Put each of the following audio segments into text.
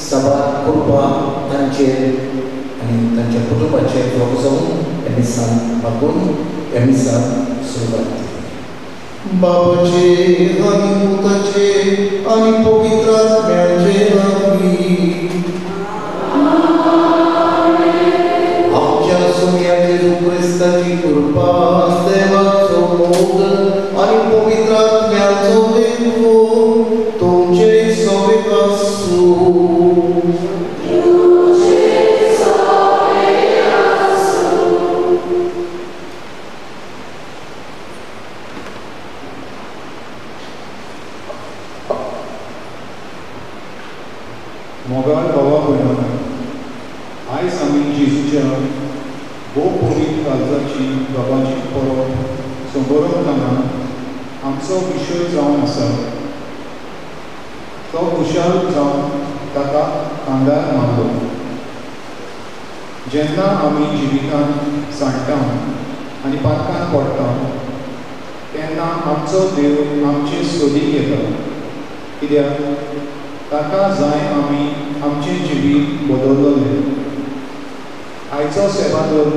सभा कृपा तांचेर आनी तांच्या कुटुंबाचेर लोक जावन मिसान मागून ह्या मिसान सुरवात बाबाचे आणि पुताचे आणि पवित्र आत्म्याचे नावी आमच्या सोन्याचे ख्रिस्ताची कृपा देवाचो मोग आणि पवित्र आत्म्याचो देव तुमचे सोबत आसूं मोगाळ भावा भयणां आयज आमी जेजूच्या भोव पवित्र काळजाची बाबाची परब संबरवतना आमचो विशय जावन आसा तो खुशाल जावन ताका खांदार मानलो जेन्ना आमी जिवितांत सांडटा आनी पातकान पडटा तेन्ना आमचो देव आमचे सोदीक येता कित्याक ताका जाय आमी आमचें जिवीत बदललें आयचो सेबादोर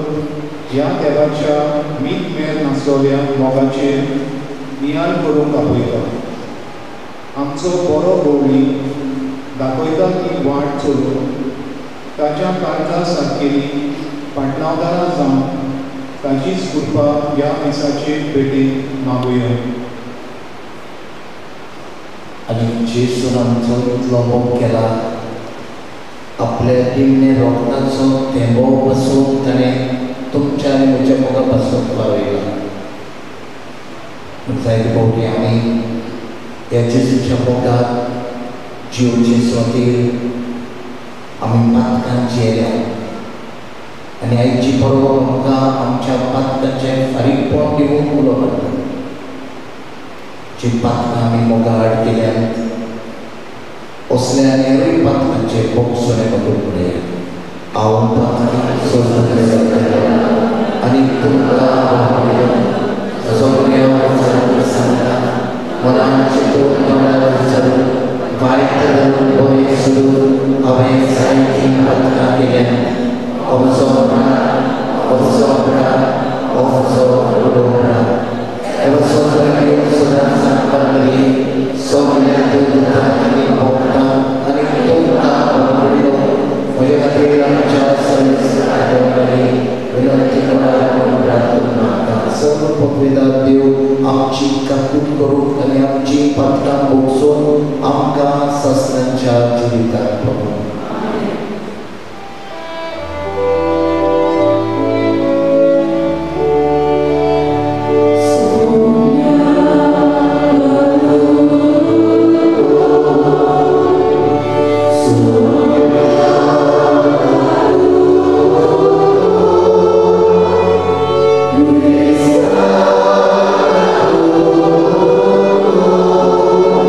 ह्या देवाच्या मीठ मेर नासलोल्या मोगाचेर नियाळ करूंक आपयता आमचो बरो गवळी दाखयता ती वाट चलोवन ताच्या काळजा सारकेली पाटणावदारां जावन ताचीच कृपा ह्या दिसाचे भेटेन मागुया आणि जेजून आमचो इतलो मोग केला आपल्या दिवने रोखताचो थेंबो बसून ताणें तुमच्या आनी म्हज्या मोगा पासून पावयला जायते फावटी आमी ह्या जेजूच्या मोगाक जिवचे स्वातीर आमी पातकान जियेल्या आनी आयची परब आमकां आमच्या पातकांचें फारीकपण दिवूंक उलो मारता जी पातकां आमी मोगाड केल्यात असल्या हेरूय पातकांचे बोगसोने बदल पडया हांव पातकां सोडून आनी तुमकां सगळ्या सांगता मनाचे दोन तोंडार विचारून वायट धरून बरें सोडून हांवें जायतीं पातकां केल्यात असो उडोवणा देव आमची काकूट करूंक आनी आमची पातकां भोगसून आमकां ससनांच्या जिविताक पावोवंक Oh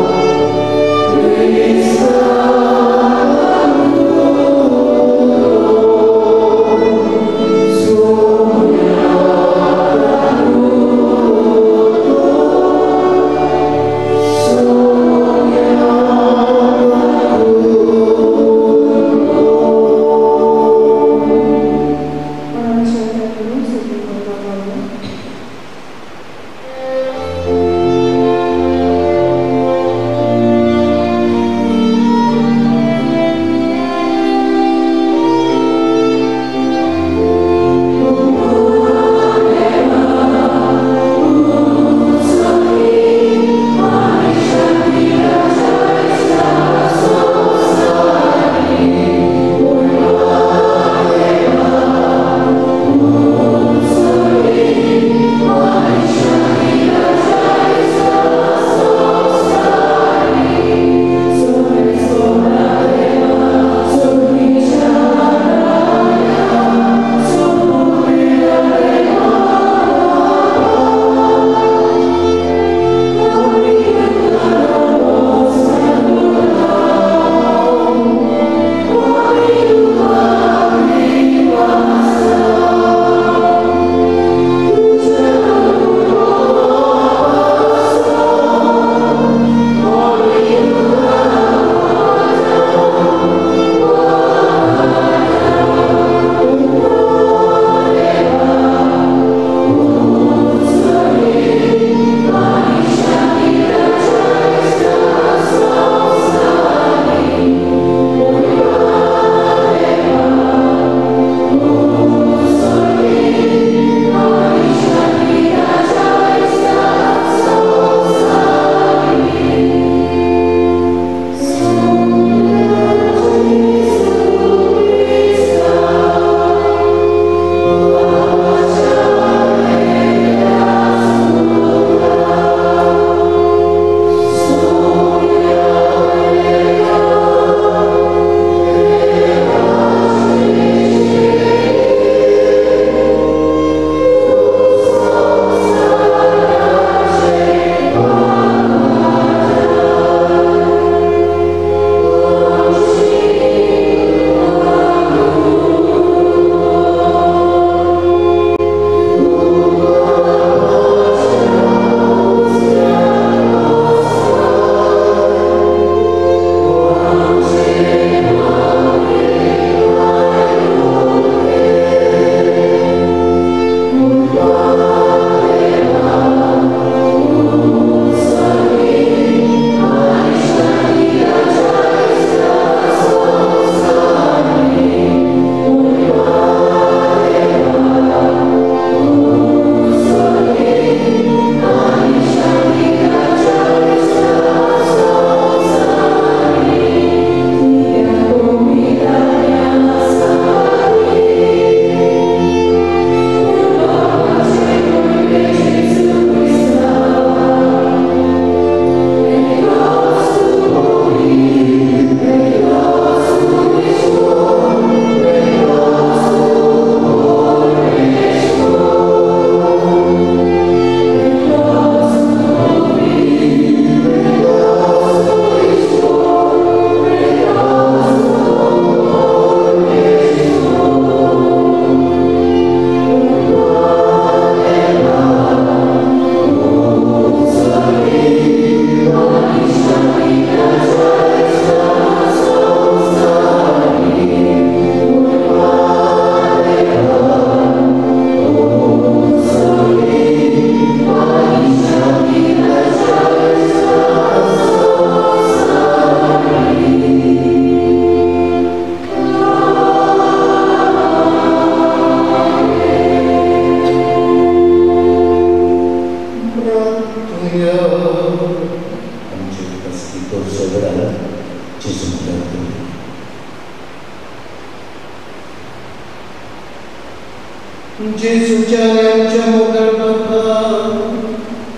जेजूच्या आमच्या मोगाळ बाबा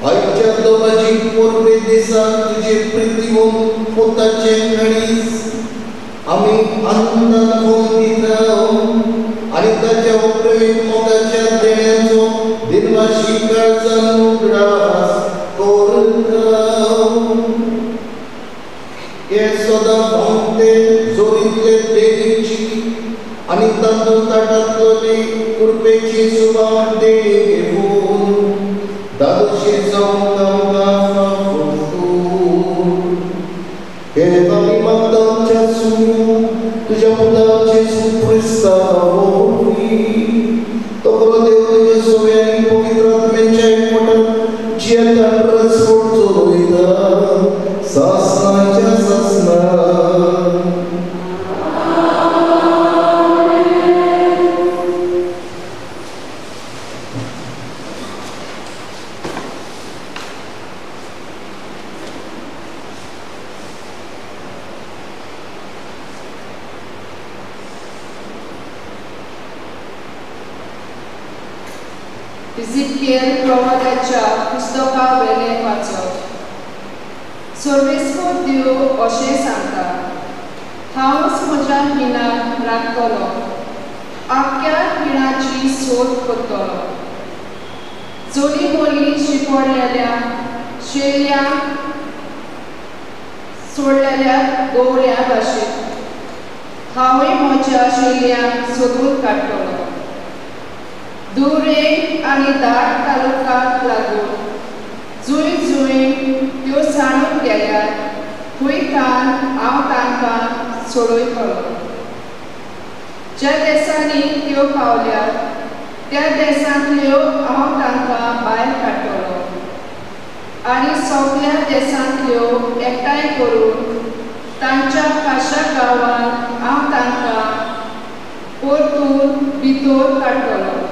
आयच्या दोबाची पोरबे दिसाक तुझे प्रितीवोन पोताचे खडीस आम्ही आनंदान होऊन दिता आणि ताच्या प्रेम मोगाच्या देण्याचो दिनवाशी काळजान उगडास कोरता हे सदा भावते जोरीतले देवीची आणि तातूंत ताटांतली कृपेची सुभाव देवून दादोशी जाऊन आमकां हे आमी मागता आमच्या सुन्या तुझ्या मुलाचे सुप्रिस्ता होई तो बरो देव तुझ्या सोव्यानी पवित्र आत्म्याच्या एकवटात जियेता रस चोरयता सासनाच्या सासना Ezekiel प्रवादाच्या पुस्तका वेले वाचप सर्वेस्को देव अशें सांगता हांवच म्हज्या हिणाक राखतलो आख्या हिणाची सोद करतलो जोली बोली शिपडलेल्या शेळयांक सोडलेल्या गवळ्या भाशेन हांवूय म्हज्या शेळयांक सोदून काडटलो दुरेक आनी दाट तालुकाक लागून जुंय जुंय त्यो सांडून गेल्यार थंय हांव तांकां सोडयतलो ज्या देशांनी त्यो पावल्यात त्या देशांतल्यो हांव तांकां भायर काडटलो आनी सगळ्या देशांतल्यो एकठांय करून तांच्या खाशा गांवांत हांव तांकां परतून भितर काडटलो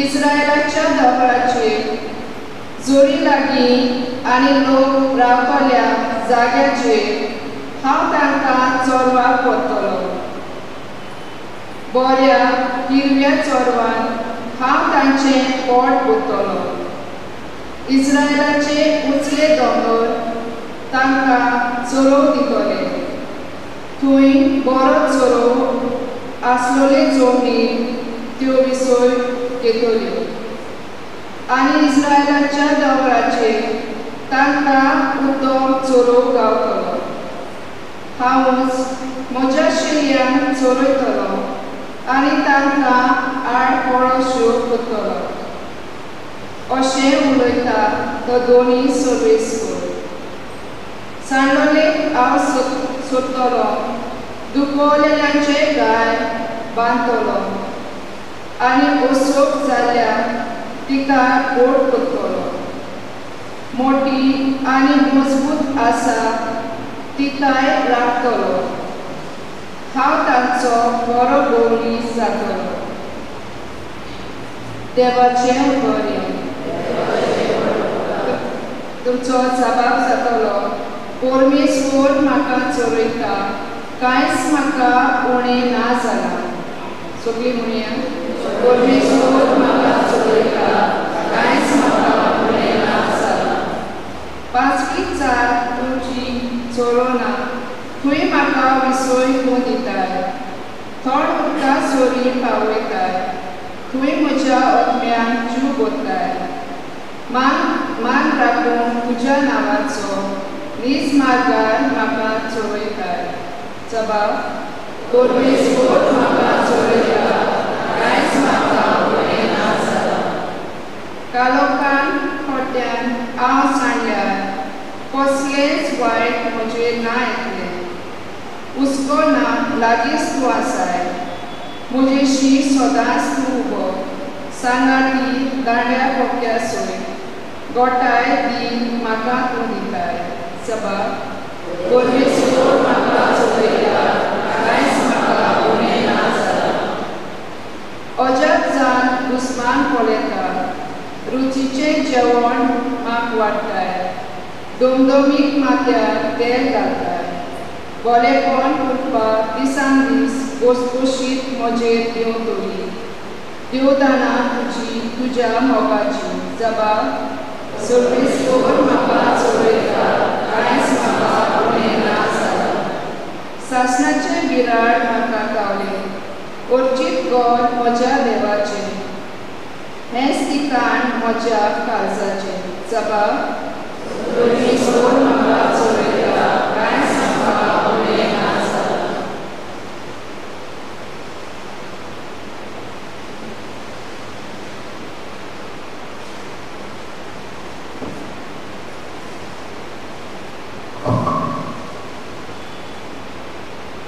इस्रायलाच्या दोंगराचेर जोरी लागीं आनी लोक रावतल्या जाग्याचेर हांव तांकां चोरवाक व्हरतलो बऱ्या हिरव्या चोरवान हांव तांचें पोट भरतलो इस्रायलाचे उंचले दोंगर तांकां चोरोव दितले थंय बरो चोरोव आसलोले जमनी त्यो विसोय घेतल्यो आनी इस्रायलाच्या दोंगराचेर तांकां उत्तम चोरोव गावतलो हांवूच म्हज्या शेळयांक चोरयतलो आनी तांकां आडपळशो करतलो अशें उलयता तो दोनी सर्वेस्कर सांडलोले हांव सोदतलो दुखवलेल्यांचे गाय बांदतलो आनी ओसोप जाल्यार तिका गोड करतलो मोठी आनी मजबूत आसा तिकाय राखतलो हांव तांचो बरो गौरी जातलो देवाचें बरें तुमचो जबाब जातलो परमेश्वर म्हाका चोरयता कांयच म्हाका उणें ना जालां सगळीं म्हणया परमेश्वर म्हाका चोरयता कांयच म्हाका उणें ना जालां पांचवी चार तुमची चोरोना थंय म्हाका विसोय करून दिताय थोड उदका सोरी पावयताय थंय म्हज्या आत्म्यान जीव भरताय मान राखून तुज्या नांवाचो नीज मार्गार म्हाका चोरयताय जबाब परमेश्वर म्हाका चोरयता कांयच म्हाका उणें ना जालां कालोखान खोट्यान हांव सांडल्यार कसलेंच वायट म्हजेर ना येतलें हुस्को ना लागींच तूं आसाय म्हजेशी सदांच तूं उबो सांगाती दांड्या पोक्या सोय गोठाय दिन म्हाका तूं दिताय जबाब परमेश्वर म्हाका चोरयता कांयच म्हाका उणें ना जालां अजाप जावन दुस्मान पळयता रुचीचें जेवण म्हाका वाडटाय दोमदोमीक माथ्यार तेल घालताय बोलेपण करपाक दिसान दीस घोसघोशीत म्हजेर येवतली देवदाना तुजी तुज्या मोगाची जबाब सगळीसोर म्हाका चोरयता कांयच म्हाका उणें ना जाता सासणाचें बिराड म्हाका गावलें वर्जीत गोड म्हज्या देवाचें हेंच ठिकाण म्हज्या काळजाचें जबाब सगळीसोर म्हाका चोरयता कांयच म्हाका उणें ना जाता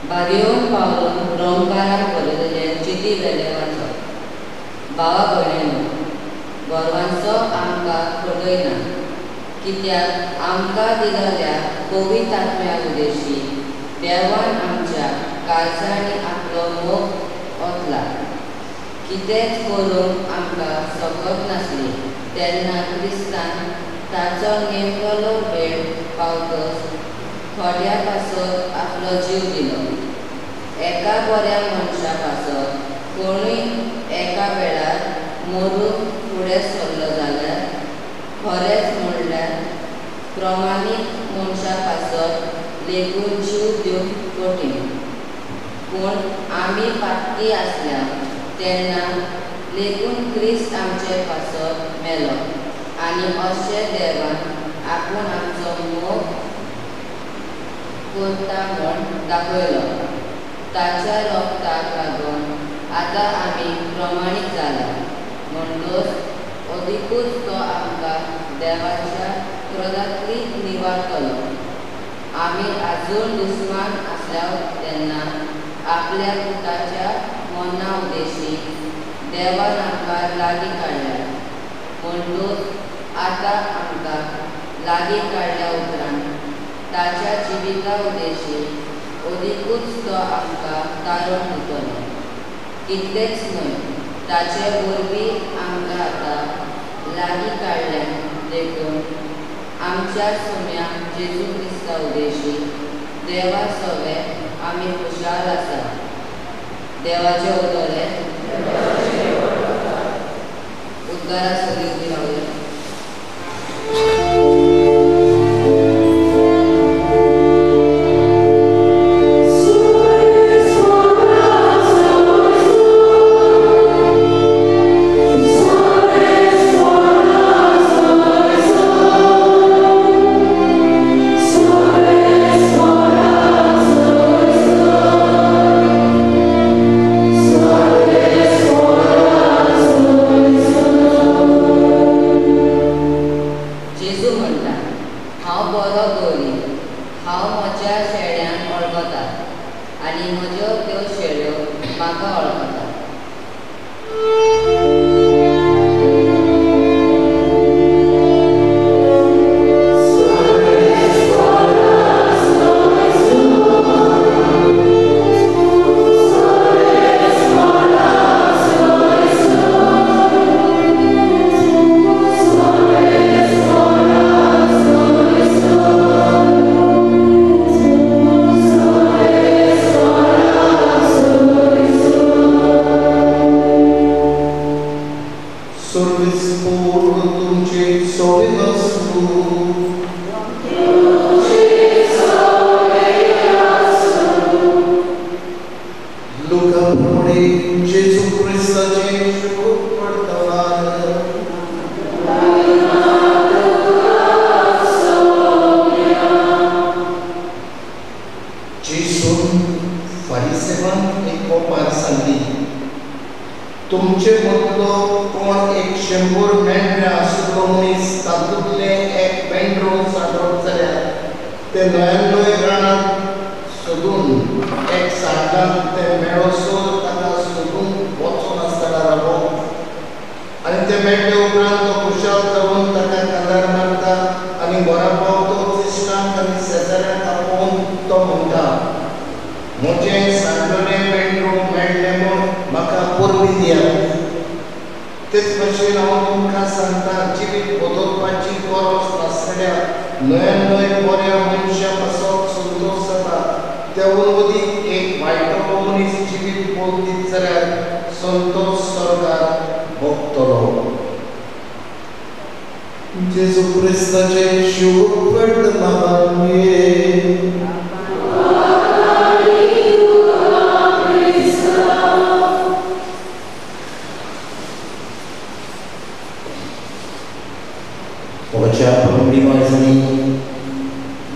बागेवन पावलो रोमकाराक बरयलें चिटी वेले वाचप भावा भयणेनो गोरवांचो आमकां फटयना कित्याक आमकां दिलेल्या पवित्र आत्म्या उद्देशी देवान आमच्या काळजांनी आपलो मोग ओतला कितेंच करूंक आमकां सकत नासली तेन्ना क्रिस्तान ताचो नेमकेलो वेळ पावतच थोड्या पासत आपलो जीव दिलो एका बऱ्या मनशा पासत कोणूय एका वेळार मरून फुडें सरलो जाल्यार खरेंच म्हणल्यार प्रमाणीत मनशा पासत लेगून जीव दिवंक कठीण पूण आमी पातकी आसल्या तेन्ना लेगून क्रिस्त आमचे पासत मेलो आनी अशें देवान आपूण आमचो मोग करता म्हूण दाखयलो ताच्या रोगताक लागून आतां आमी प्रमाणीत जाला म्हणटच अदिकूच तो आमकां देवाच्या क्रोधांतली निवारतलो आमी आजून दुस्मान आसल्या तेन्ना आपल्या पुताच्या मना उद्देशी देवान आमकां लागीं काडल्या म्हणटच आतां आमकां लागीं काडल्या उपरांत ताच्या जिविता उद्देशी अदिकूच तो आमकां तारण दितलो कितलेंच न्हय ताचे वरवीं आमकां आतां लागीं काडल्यान देखून आमच्या सुम्या जेजू क्रिस्ता उद्देशी देवा सगळे आमी खुशाल आसा देवाचे उतोले उद्गारा सगळी उबी रावल्या एक वायटो मनीस जिवीत बोलतीत जाल्यार संतोष स्वर्गात Gesù Cristaचे शुभ नामे वच्या पंगडीवाजांनी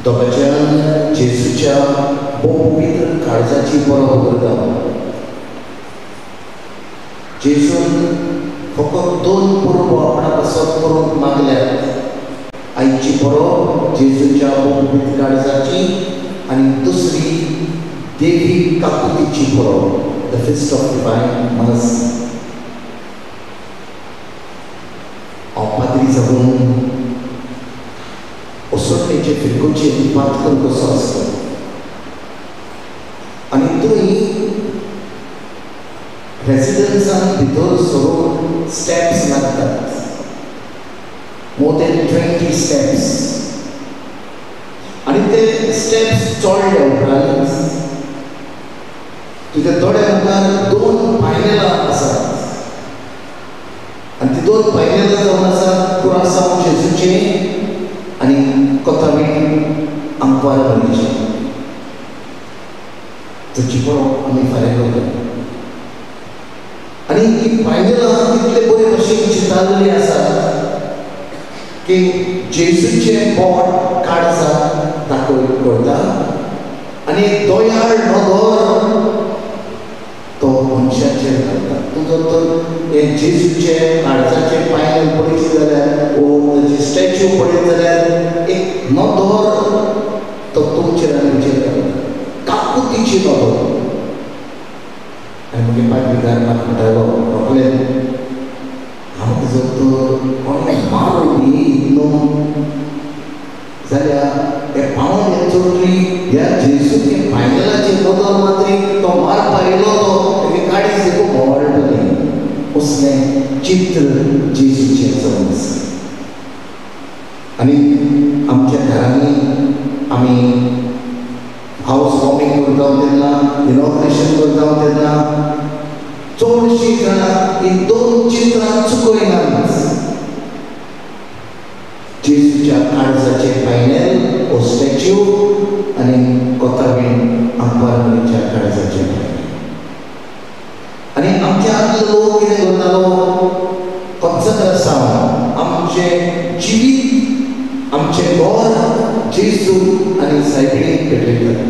दोगांच्यान जेजूच्या पवित्र काळजाची बरो करता. जेजून फकत 2 पुरबो आपणाक असत करून मागल्यात. आयची बरो जेजूच्या पवित्र काळजाची आनी दुसरी देवी काकुतीची बरो, the feast of divine mercy. हांव पाद्री जावन उसळणेचे फिरकोचे पात करून कसो आसता आनी थंय रेसिडेन्सान भितर सरून स्टेप्स लागतात. More than 20 steps. आनी ते स्टेप्स चडले उपरांत तुज्या दोळ्या मुखार 2 पायनेलां आसात. आनी ती 2 पायनेलां जावन आसात कुरासांव जेजूचे आनी कोथाबीन आंकवार बरीचे. तुजी बरो आमी फाल्यां करता. आनी ही पायनेलां इतले बरे भशेन चितारलेली आसात की जेजूचे बोट काळजांत दाखयता आनी दोयाळ नदर तो मनशाचेर घालता. तूं जर तर हे जेजूचे काळजाचे पायनेल पळयत जाल्यार वो ताची स्टॅच्यू पळयत जाल्यार एक नदर तो तुमचेर आनी तुमचेर घालता. काकुतीची नदर. आनी मागीर पाद्रीकार म्हाका म्हणटालो रोखडें हांव जर तर कोणें मारून न्हू जाल्यार हे पावन हे चोटली ह्या जेजूचे पायनेलाचे नदर मात्री तो मारपा येयलो तो तेगे काडीच देखो भोंवळटली. उसलें चित्र जेजूचें जावन आसा. आनी आमच्या घरांनी आमी हाऊस वॉर्मिंग करता तेन्ना इनॉग्रेशन करता तेन्ना चडशीं जाणां ही 2 चित्रां चुकयनात. जेजूच्या काळजाचे पायनेल हो स्टॅच्यू आनी कोथाबीन आंकवारच्या काळजाचे पायनेल. आनी आमचे आदले लोक कितें करतालो कॉन्सेक्रेसांव आमचें जिवीत आमचें घर जेजू आनी सायबिणीक भेटयतात.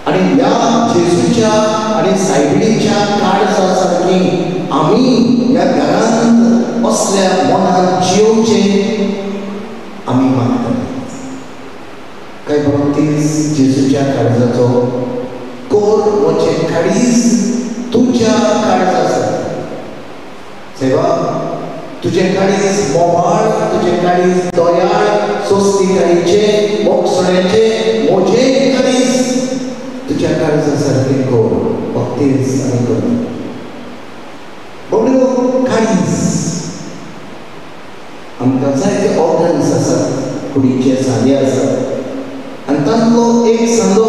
आनी ह्या जेजूच्या आनी सायबिणीच्या काळजा सारकी आमी ह्या घरांत असल्या मनान जियोवचें आमी मागतात. कांय बरोतीस जेजूच्या काळजाचो कोर वचें काळीज तुज्या काळजांत आसा. सेवा तुजें काळीज मोबाळ, तुजें काळीज दोयाळ, सोस्तीकायेचें, मोगसण्याचें, मोजें काळीज तुज्या काळजा सारकें कोर भक्तीस आनी कर. बगड्यो काळीज आमकां जायते ऑर्गन्स आसात. कुडीचे सांदे आसात आनी तांतलो एक सांदो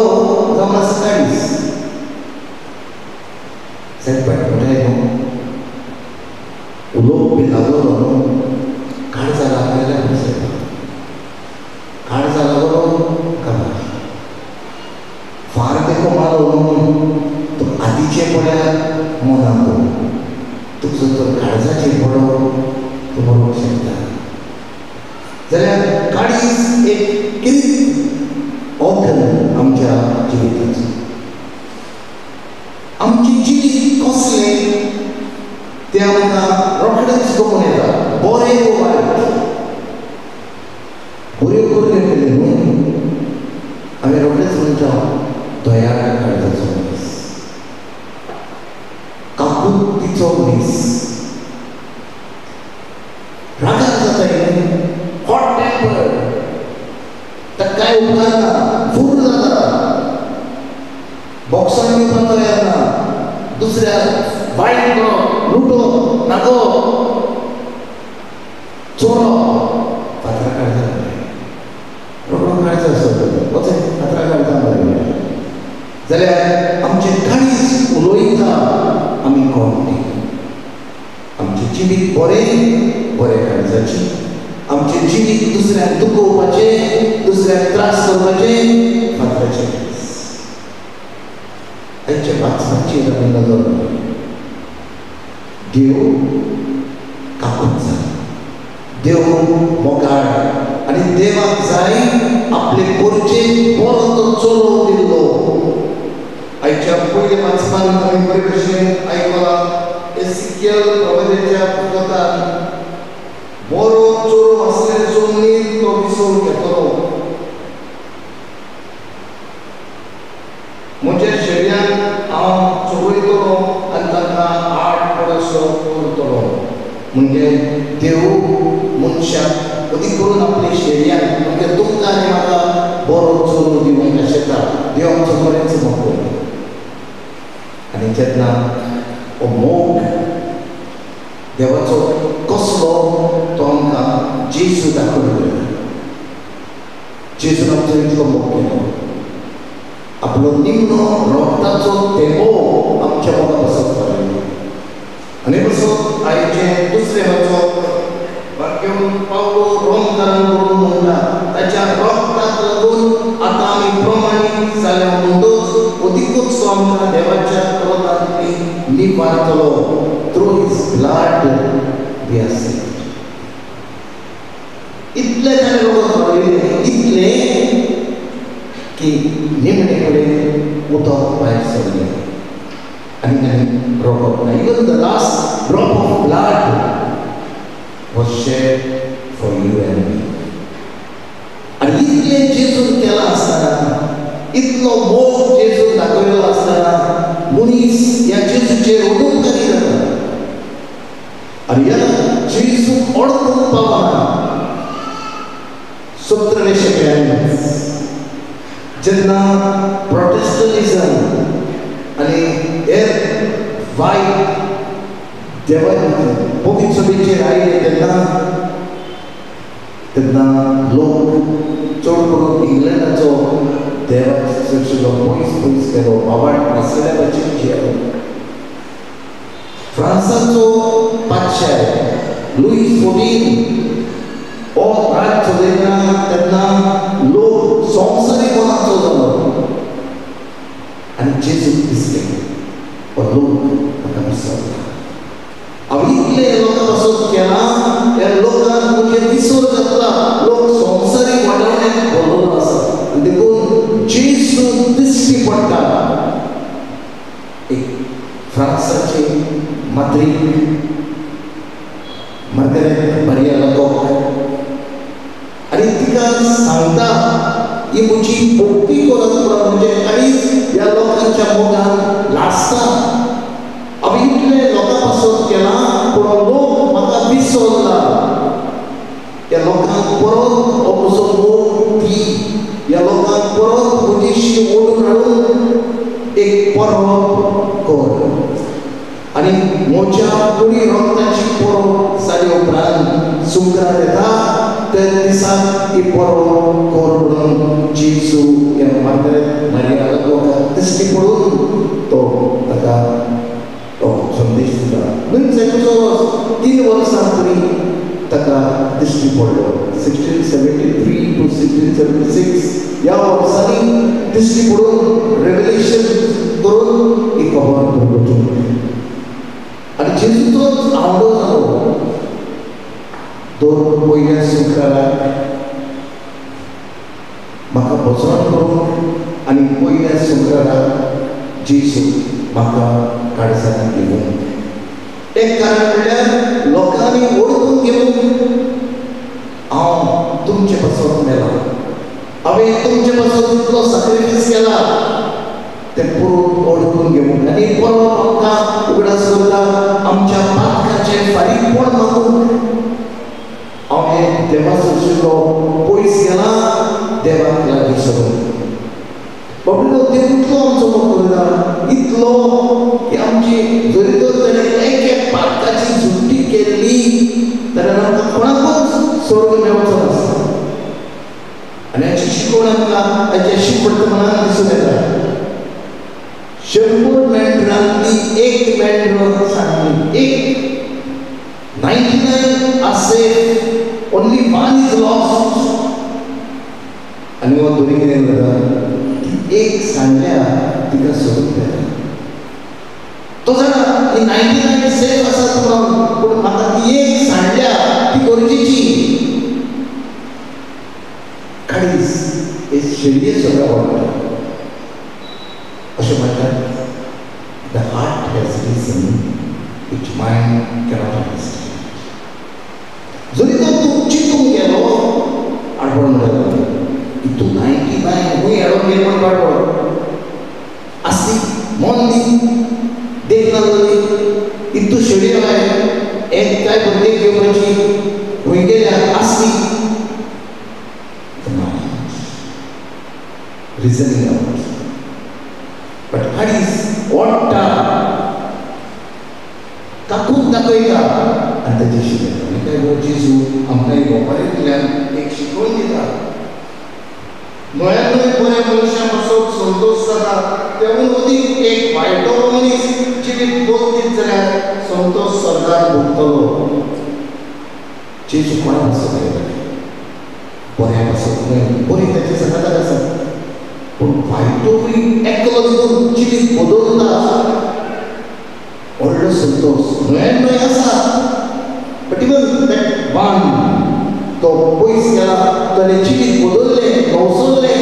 जावन आसा काळीज. सेटपॅट म्हणटाय न्हू उलोवप बी लागलो न्हू काळजा लागलेल्या म्हणटा. काळजा लागलो काबार फार देखो मारो न्हू तो आदीचे पळयार मनाक तुजो जर काळजाचेर पडो तो मरूंक शकता. जाल्यार काळीज एक किरीत ऑर्गन आमच्या जिविताचो. आमची जिवीत कसलें तें आमकां रोखडेंच कळून येता. बरें वो वायट. बऱ्यो करून येतले न्हू आमी रोखडेंच म्हणटा दोयाळ काळजाचो मनीस, काकुतीचो मनीस. रागार जाता न्हू, हॉट टेम्पर, ताका कांय उपकार ना, फूर जाता, बॉक्सान येवपाक तयार ना, दुसऱ्याक वायट करो, लुटो, नागो, चोरो, फातरा काळजा रोखडो काळजा आसता वचय फातरा काळजा मरे. जाल्यार आमचें काळीज उलोयता आमी कोण ती. आमचें जिवीत बरें बरें काळजाची आमचे जिवीत दुसऱ्याक दुखोवपाचे, दुसऱ्याक त्रास करपाचे फातराचे दीस. आयच्या वाचपाचेर आमी नजर दवरली. देव काकून जाय, देव मोगाळ, आनी देवाक जाय आपले पोरचेर बरो तो चलो दिल्लो. आयच्या पयल्या वाचपान आमी बरे भशेन आयकलां एसिकियल प्रवादिच्या पुस्तकांत बरो चोरो आसल्याचो नीत तो विसरून घेतलो. म्हज्या शरिराक हांव चोरयतलो आनी ताका आठ पडसो करतलो. म्हणजे देव मनशाक अदीक करून आपले शरिराक म्हणजे तुमकां आनी म्हाका बरो चोरो दिवंक शकता. देव आमचो बरेंच मोग. आनी जेन्ना हो मोग देवाचो कसलो तो आमकां जेजू दाखयलो. जेजून आमचो इतलो मोग केलो. आपलो निमणो रोगताचो तेंबो आमच्या मोगा बसत घालिल्लो. आनी बसत आयचे दुसरें वाचप वाक्य पावलो रोमकारान करून म्हणटा ताच्या रोगताक लागून आतां आमी प्रमाणीत जाल्या म्हणटच अदिकूच तो आमकां देवाच्या क्रोधांतली लीप वारतलो. Through his blood we are saved. इतले ताणें लोक घडयले, इतले की निमणे कडेन उदक भायर सरलें आनी ताणें रोगप ना. Even the last drop of blood was shed for you and me. आनी इतलें जेजून केलां आसतना, इतलो मोग जेजून दाखयलो आसतना मनीस ह्या जेजूचेर उडूंकरी जाता. आनी ह्या जेजूक अडकूंक पावना. 17व्या शेंकड्यांत जेन्ना प्रोटेस्टंटिझम आनी हेर वायट पवित्र सभेचेर आयले तेन्ना लोक चड करून इंग्लंडाचो देवाचो पयस पयस गेलो. बाबाड नासलेल्याची जियेलो. फ्रांसाचो बादशाह लुईस XIV हो राज चलयतना तेन्ना लोक संवसारी मनाचो जालो. आनी जेजूक दिसलें हो लोक म्हाका विसरला. हांव इतले लोकां पासून केलां, ह्या लोकांक मुखेल विसर घातला. लोक संवसारी वाटावण्याक भरलेलो आसा आनी देखून जेजू दिश्टी पडटा. एक फ्रांसाची माद्री मार्गारेट मारिया लागोक आनी तिका सांगता ही म्हजी भक्ती करत म्हणजे कांयच ह्या लोकांच्या मोगान लासता. हांवें इतले लोकां पासून केलां पूण लोक म्हाका विसरला. ह्या लोकांक परत हो म्हजो मोग दी. ह्या लोकांक परत म्हजीशी ओडून हाडून एक परब कर. आनी म्हज्या कुडी रोगताची परब जाले उपरांत सुंगरार येता त्या दिसाक ही परब कर म्हणून जेजू ह्या मार्गारेट मारिया लागोक दिश्टी पडून तो ताका संदेश दिला. 3 वर्सां तरी ताका दिश्टी पडलो. 1673 to 1676 ह्या वर्सांनी दिश्टी पडून रेव्हलेशन करून ही खबर प्रगटून आनी जेजूचोच आवडो जालो. 2 पयल्या शुक्राराक म्हाका भजन करून आनी पयल्या शुक्राराक जेजू म्हाका काळजांत घेवन. एक कारण म्हणल्यार लोकांनी ओळखून घेवन हांव तुमचे पासून मेला. हांवें तुमचे पासून इतलो सॅक्रिफायस केला तें पुरो ओळखून घेवन आनी परत आमकां उगडास करता आमच्या पातकाचें फारीकपण मागून. हांवें देवा सृश्टीचो पयस गेला देवाक लागीं सगळें. बाबडो देव इतलो आमचो मोग करता, इतलो की आमची जरी तर ताणें एक एक पातकाची झुट्टी केल्ली जाल्यार आमकां कोणाकूच स्वर्ग मेळचो नासता. आनी हाची शिकवण आमकां हाच्या शिकवर्तमानांत दिसून येता. 100 मेंढरांतली एक मेंढर सांगली, एक 99 are safe, only one is lost. आणि मग दोन्ही कितें करता एक सांडल्या तिका सोडून दिता तो जाणा ही 99 सेफ आसा म्हणून पूण म्हाका ती एक सांडल्या ती गरजेची काडीस हे शेडये सगळ्या वाडटा अशें म्हणटात the heart has reason which mind cannot understand. जरी तो तूं चिंतून गेलो आडवण जालो की तूं 99 खूंय हाडून गेलो म्हण पाडवड आसली मन दी देख ना जाली इतू शेडयो आहाय एक काय बंदेक घेवपाची खूंय गेल्या आसली रिजनिंग आउट बट हाडीस ओडटा काकून दाखयता आनी ताची शिकयता आनी काय गो जेजू आमकां गोपारींतल्यान एक शिकवण दिता गोंयांतूय बरे मनशां पासून संतोश जाता तेवूय अदीक एक वायटो मनीस जिवीत बोलतीत जाल्यार संतोष सरदार भोगतलो जेजू कोणा पासून बऱ्या पासून बरी ताची सकाळाक आसा पूण वायटूय एकलो घेवन जिवीत बदलता व्हडलो संतोष न्हय आसा बट इवन दॅट वन तो पयस गेला ताणें जिवीत बदललें नवसरलें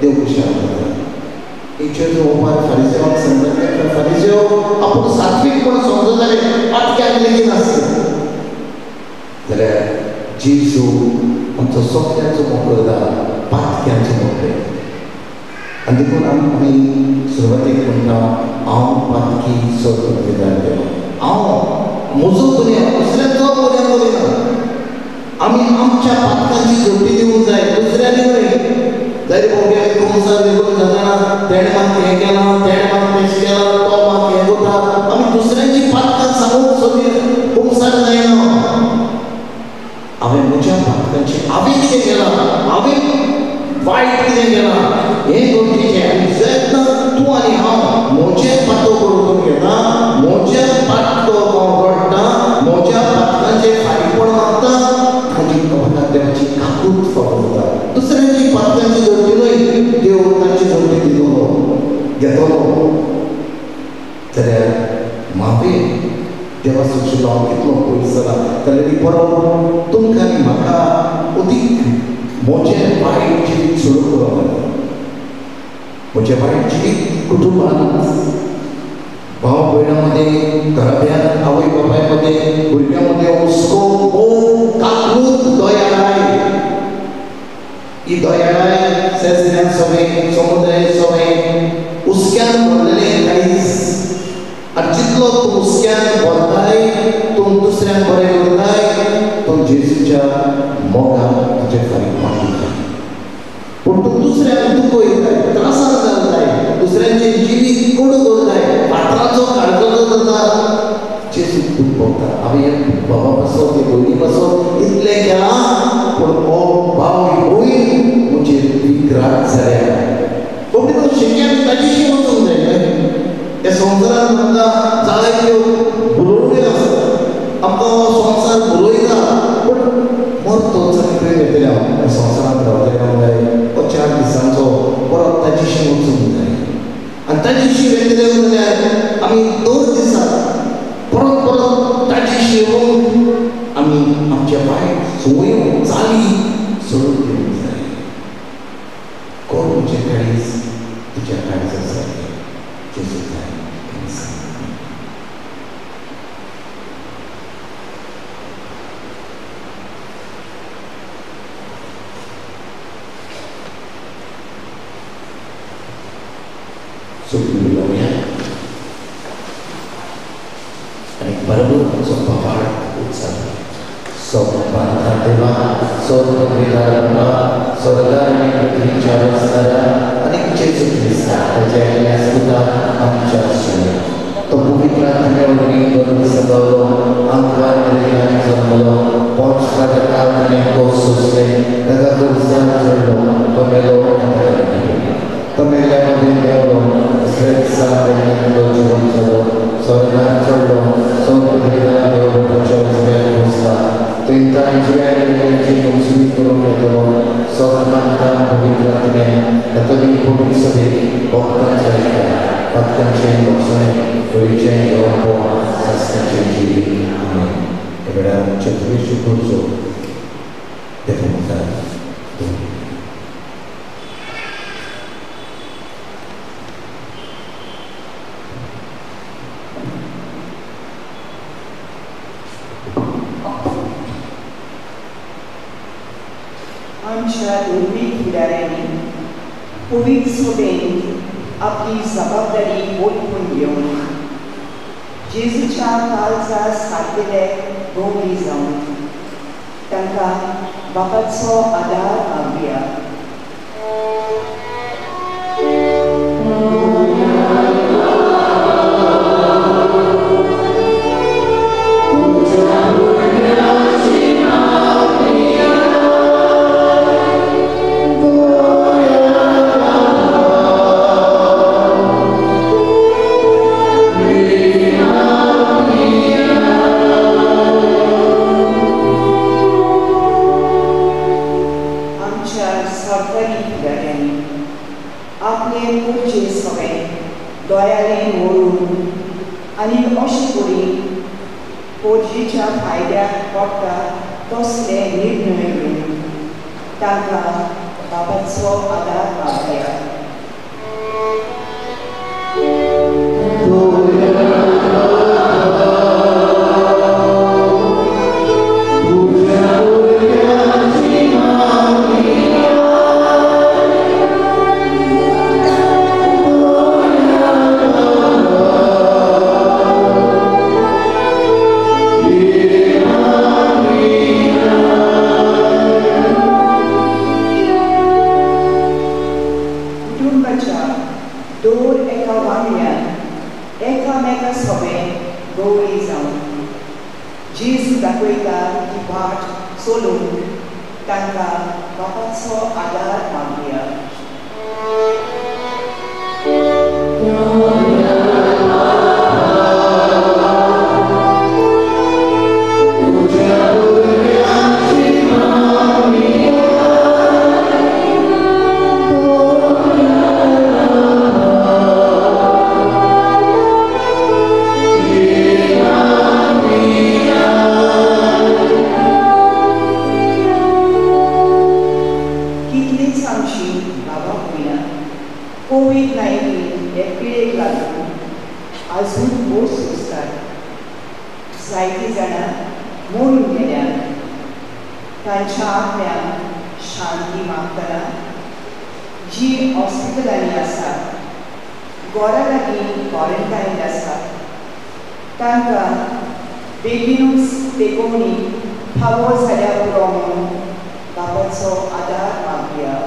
देव खुशाल जाता जेजू ओपार फारिसेवाक सांगताले फारिसेव आपूण सात्वीकपण समजताले पाटक्याक लेगीत आसता जाल्यार जेजू आमचो सोंप्याचो मोकळो जाला पाटक्यांचो मोकळो आनी देखून आमी सुरवातेक म्हणटा हांव पातकी सोद विधान केलो हांव म्हजो दुनिया दुसऱ्याचो दुनिया करिना आमी आमच्या पातकांची जोडी दिवंक जाय दुसऱ्यांनी न्हय जायते भोवग्याक संवसार देखून जाता तेणें म्हाका हें केलां तेणें म्हाका तेश केलां तो म्हाका हें करता आमी दुसऱ्यांची पातकां सांगूंक सोदी संवसार जायना हांवें म्हज्या पातकांची हांवें कितें केलां हांवें वायट कितें केलां हें गरजेचें आनी जेन्ना तूं आनी हांव म्हजें पातो करून घेता म्हज्या पाटको हांव रडटा म्हज्या पातकांचें फारीकपण मागता म्हजी कपनां देवाची काकूट फळटा दुसऱ्यांची पातकांची जोडटी न्हय देव तांची जोडटी दितलो घेतलो जाल्यार मावें देवा सुशिलो हांव कितलो पयस जाला जाल्यार परत तुमकां आनी म्हाका अदीक म्हजें वायट जिवीत सोडून दवरप म्हजें वायट जिवीत कुटुंबांत भाव भयणांमध्ये घराब्यांत आवय बापायमध्ये भुरग्यांमध्ये हुस्को मोग काकूट दयाळाय ही दयाळाय सेजऱ्यान सवय समुद्राय सवय हुस्क्यान भरलेलें काळीज आनी जितलो तूं हुस्क्यान भरताय तूं दुसऱ्यांक बरें करताय तूं जेजूच्या मोगान तुजें फारीकपण दिता पूण तूं दुसऱ्यांक दुखयताय त्रासाक घालताय दुसऱ्यांचें जिवीत कोण करताय पात्राचो काळजो जाता जेजू दुखता हांवें बाबा पासून ते भयणी पासून इतलें केलां पूण हो भाव ही भयण म्हजेर विक्रांत जाल्या पूण तो शिक्यान ताचेशी वचूंक जाय न्हय ह्या संवसारांत आमकां जायत्यो भुरवण्यो आसता आमकां हो संवसार भुरयता पूण मरतोच आनी खंय घेतले हांव संवसारांत रावतले हांव जाय हो 4 दिसांचो परत ताचेशी वचूंक जाय आनी ताचेशी वेगळे जाल्यार आमी 2 दिसां परत परत ताचेशी येवून आमी आमच्या वायट संवयो चाली सोडून दिवंक जाय कोण म्हजें काळीज तुज्या काळजा सारकें जेजू जाय Subhanallah lagunya आणि बरोबर सोपा पाठ उत्साह सोपा देवा सोपा विदारंभा स्वर्गाने पृथ्वीच्या रस्त्याला अनेक जेजू ख्रिस्ता त्याच्या सुद्धा आमच्या आश्रय तो पवित्रात्म्यावरनी करून सगळो अंगवार निर्णय जमलो पोच प्राजकाने को सुसले त्याचा गुरुस्थान चढलो तो मेलो तो मेल्यामध्ये गेलो श्रेष्ठ साधने जीवन चलो स्वर्गात चढलो सोपा देवा देव बचाव सगळ्या गोष्टा तो इंतांची începuiește curzul de frumusețe Domnului. आमच्या उर्मी फुडाऱ्यांनी कोविड सोबेन आपली जबाबदारी ओळखून घेवन जेजूच्या काळजा सारकेले भोवली जावन तांकां बापाचो आदार मागुया. आपले पुढचे सगळे दोळ्यालें व्हरून आनी अशें करून पोटजीच्या फायद्याक पडटा तसले निर्णय घेवन तांकां बापाचो आदार मागया. दोर एका वांगड्यान एकामेका सोबें गवळी जावन जेजू दाखयता ती वाट चलून तांकां बापाचो आदार मागुया. कोविड-19 हे पिळेक लागून आजून मोठ सोंसतात. जायतीं जाणां मरून गेल्यात. तांच्या आत्म्यांक शांती मागतना जीं हॉस्पिटलांनी आसात, घरा लागीं क्वॉरंटायन आसात, तांकां बेगीनूच तेंकोवणी फावो जाल्या पुरो म्हणून बापाचो आदार मागुया.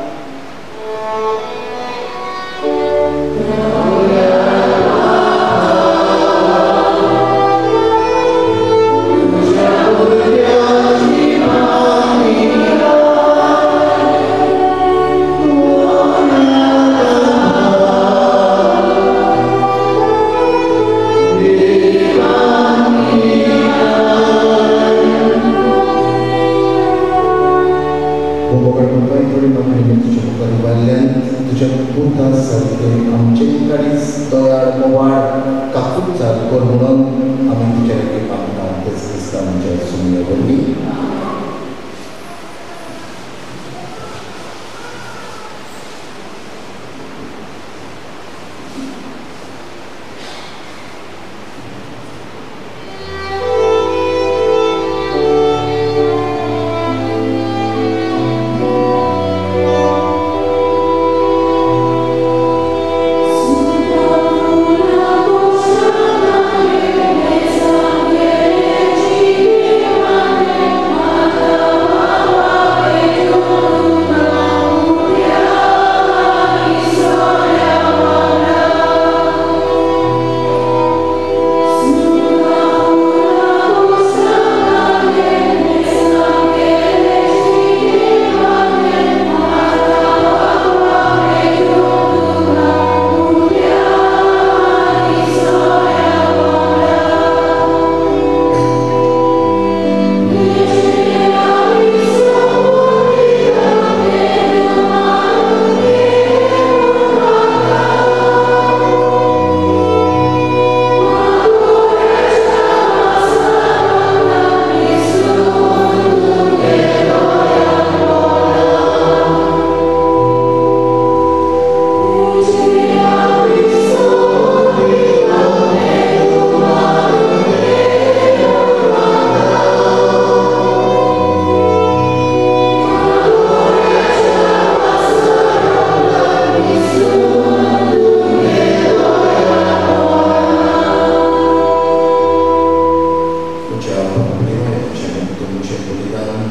तुझ्या पुता सारखे आमचे काडीच दोयाळ मोवाळ काकूच कर म्हणून आमी तुज्या लागीं मागता तेच क्रिस्तांवांच्या सुमये वरवीं. Amen.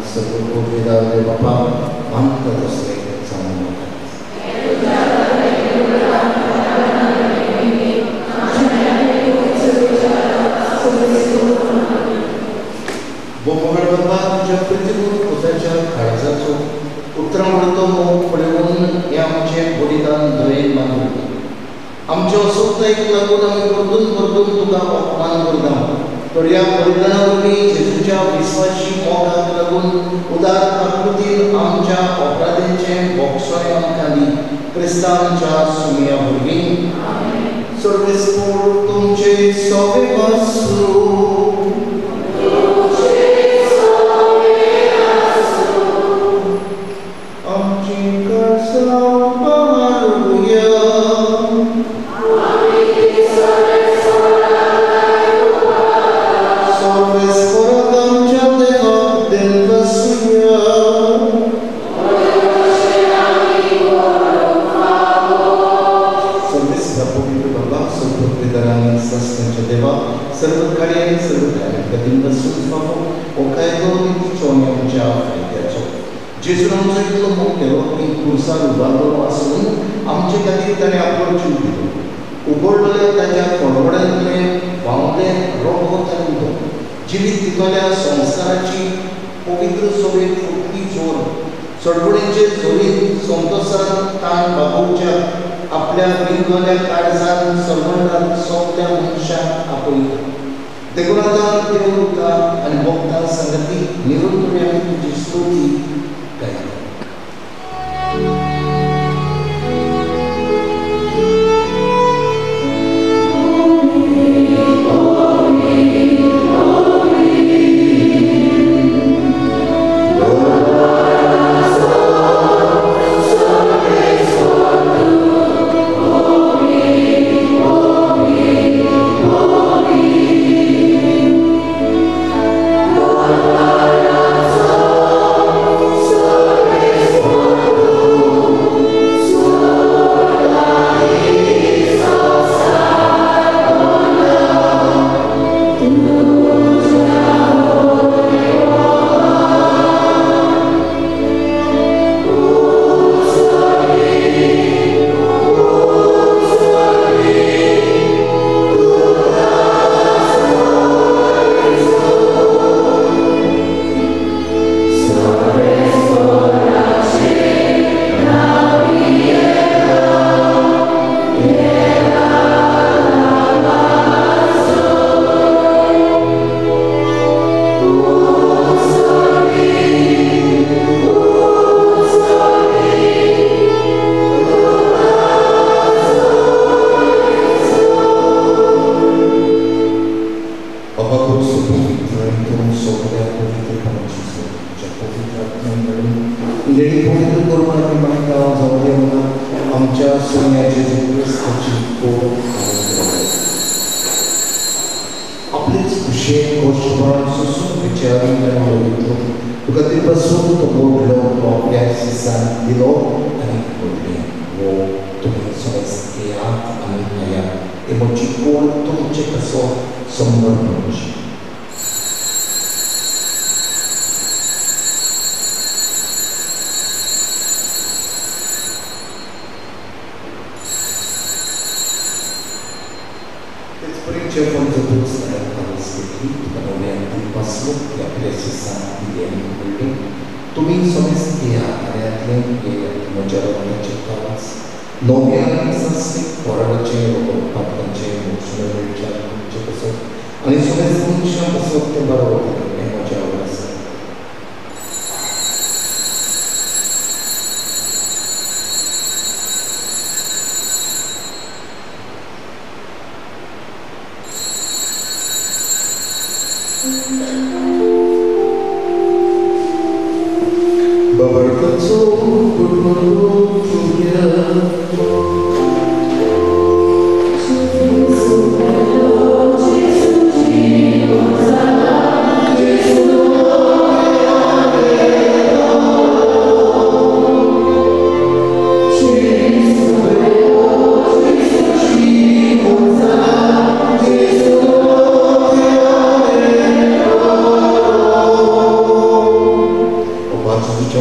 सर्व गोष्टी बापा मानतात असले सांगू बोमगड बाबा तुझ्या प्रतिकूल पोताच्या काळजाचो उतरां म्हणतो मोग पळवून हे आमचे बलिदान धरेन मानून आमच्या असोतायक लागून आमी परतून परतून तुका अपमान करता तर ह्या बलिदाना वरवीं जेजूच्या विस्वासी मोगाक लागून उदार प्रकृतीन आमच्या अपराधांचें बोगसोय आमकां दी क्रिस्तांच्या सुमया वरवीं सर्वेस्पोर तुमचे सवे वासू जेजून आमचो इतलो मोग केलो की क्रुसार उबारलो आसून आमचे खातीर ताणें आपलो जीव दिलो उगडलेल्या ताच्या कडवड्यांतलें व्हांवलें रगत आनी उदक जिवीत दितल्या संस्काराची पवित्र सोबेत फुटली जोर चडवडेचे जोरीन संतोशान ताण बाबूच्या आपल्या विंगल्या काळजान सर्वंटान सोंपल्या मनशाक आपयता देखून आतां देव तुका आनी भक्तां संगती निरंतर आमी तुजी स्तुती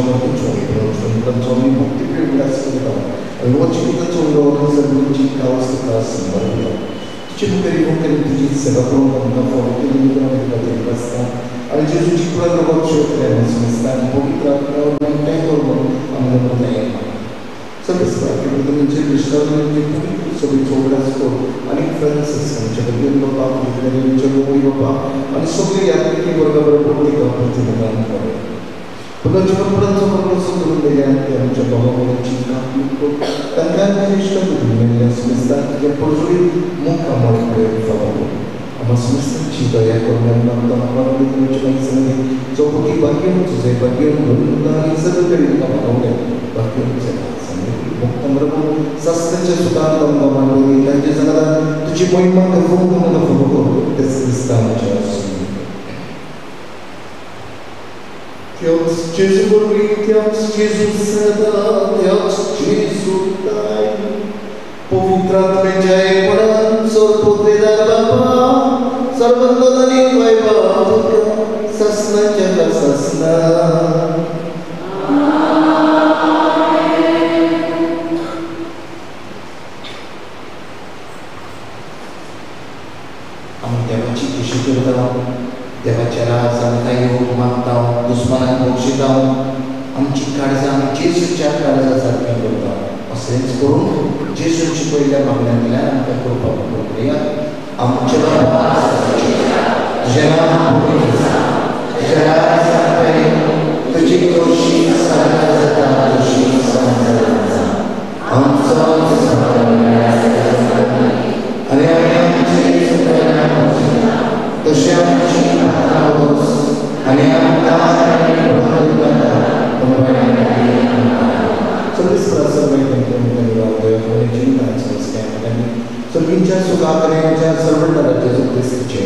amiciamo Giovanni molti più grazie allora ci facciamo loro servizi caos diciamo che riconoscere di se la pronta una forte di una basta al Gesù ci cura la voce che sono stati un po' ritratto non tengono a me problema sapete che quando c'è il stato di pubblico sobre il suo brasco all'inferenza c'è per dire papà che deve dire voi papà ma sopra gli altri che vorrebbero portare a partire da ancora quando ci fanno pranzo con lo sotto degli altri non c'è poco con il città tutto tagliando gli stati nelle aspestanti che poi non ha molto per favore ma sono stancito e ecco mi hanno dato una parte di non ci pensano dopo che bagno tu sei bagno non da iniziato per il lavoro bagno non sei andremo sastenza su tanto non ma noi anche se tu ci puoi mandare fondo nella foto che si stanno già Dios Gesù Dios Gesù Sada Dios Gesù dai Povitrat में जय पड़न सोरपुतेदा बाबा सर्वंदनी वैभव ससना जग ससना हम देवाची खुशी करता देवाच्या राजांना योग मागता दुश्मनांना बक्षिता आमची काळजी आम्ही जेसूच्या काळजासारखी करता असेच करून जेसूची पहिल्या मागण्या आमच्या कृपा करूया आमच्या तुझी दोषी आणि तसे आमची आणि सर्वींच्या सुखाकऱ्यांच्या सर्व राज्याचं क्रिस्तीचे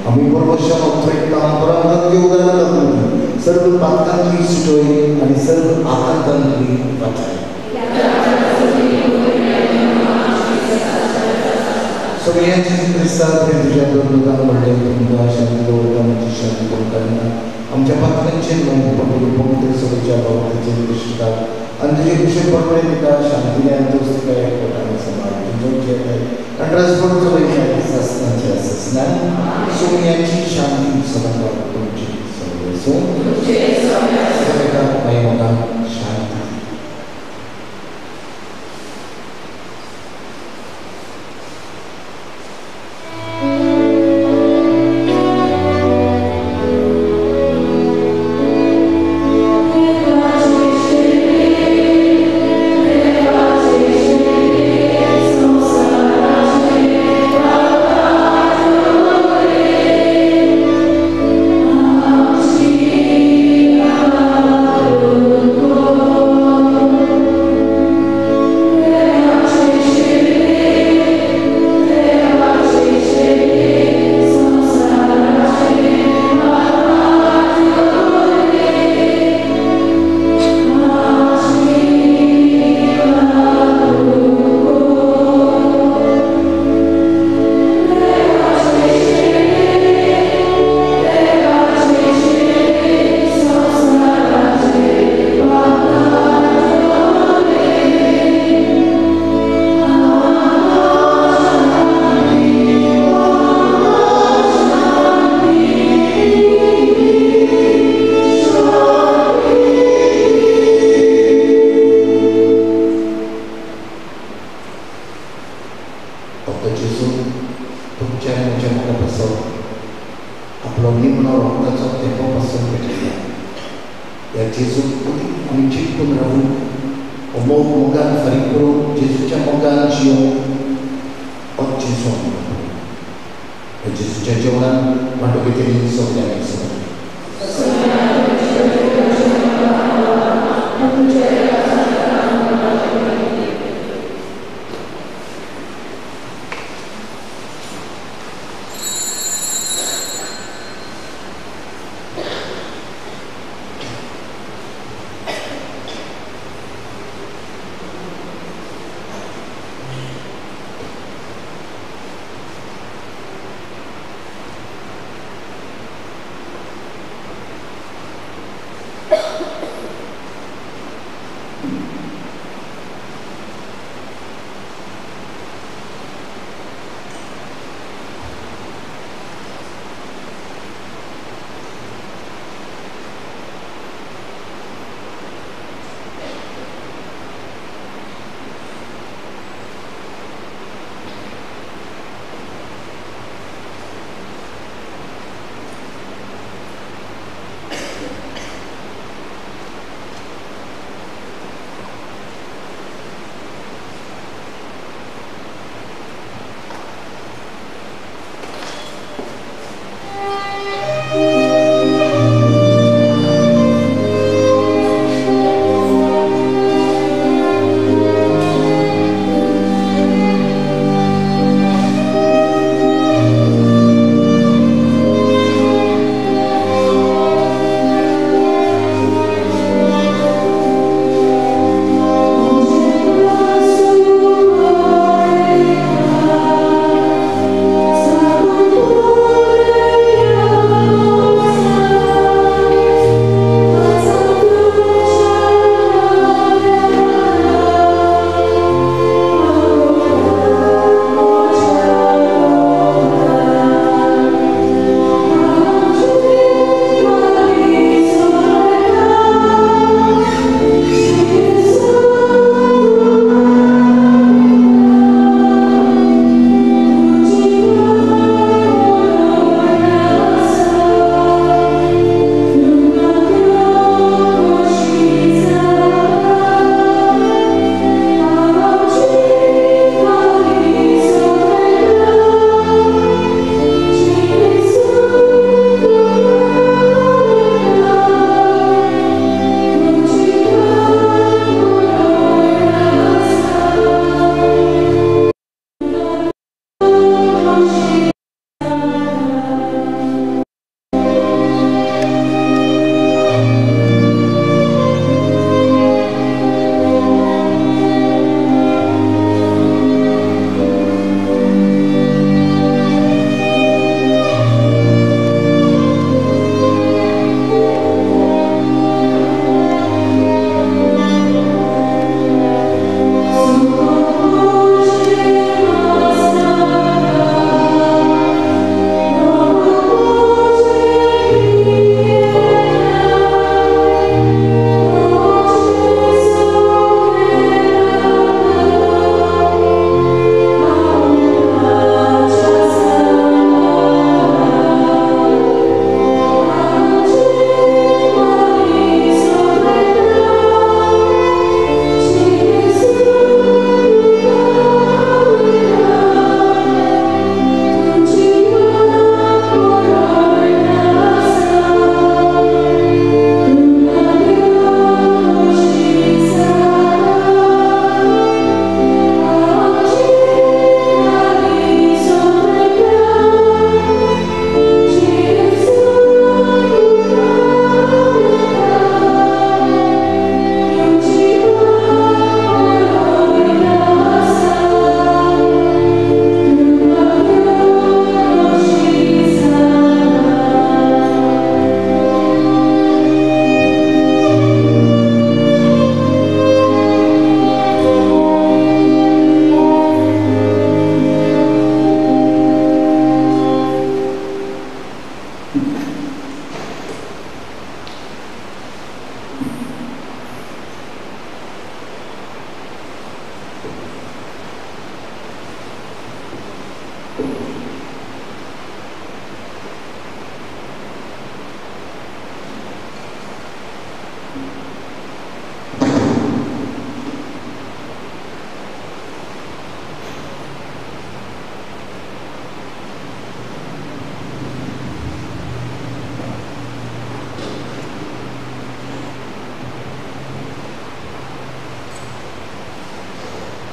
आम्ही पूर्वशा परंपरागत योगाला सर्व पात्रांची सुटोई आणि सर्व आकांतांची वाचाय सगळ्यांची क्रिस्तान हे तुझ्या दोन म्हणले तुमच्या शांती दोघांची शांती करताना आमच्या पात्रांचे पवित्र सभेच्या बाबतीचे दृष्टिकाल आणि तुझे विषय पडले का शांतीने अंतोस्ती काय पोटाने समाज तुझे ट्रान्सपोर्टचं वैज्ञानिक शासनाचे असणार सोन्याची शांती सभा तुमची महिमा शांती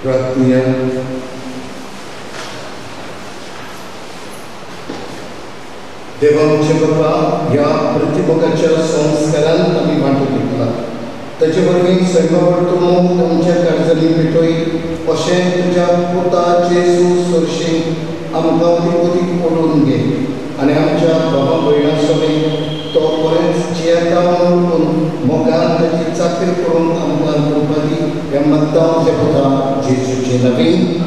प्रार्थूया. देवाचे बाबा, ह्या प्रतिभोगाच्या संस्कारांत आमी वांटो घेतला. ताचे वरवीं स्वयंपाक तूं आमच्या काळजांनी पेटोय अशें तुज्या पुता जेजू सरशीं आमकां अदीक ओडून घे आनी आमच्या बाबा भयणां समेत तो बरेंच जियेता म्हणून मोगान ताची चाकरी करून आमकां करपा दी हें मागता म्हज्या पुता जेजूचे नवीन.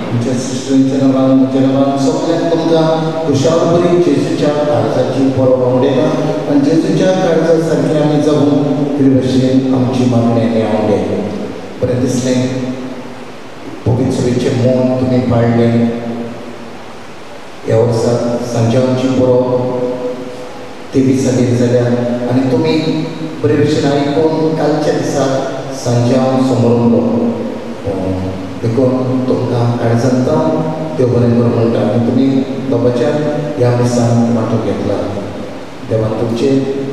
आमच्या सिस्टरींच्या नांवान म्हज्या नांवान सगळ्यांक तुमकां खुशाल बरी जेजूच्या काळजाची परब आवडेता आनी जेजूच्या काळजा सारकी आमी जगून तरी भशेन आमची मागणी आवडे. बरें दिसलें पवित्रेचें मन तुमी पाळलें. ह्या वर्सा सांजांची परब 23 जाल्यार आनी तुमी बरे भशेन आयकून कालच्या दिसाक सांजांव समोरून देखून तुमकां काळजांत देव बरें करूं म्हणटा आनी तुमी बाबाच्या ह्या दिसान वांटो घेतला. देवान तुमचे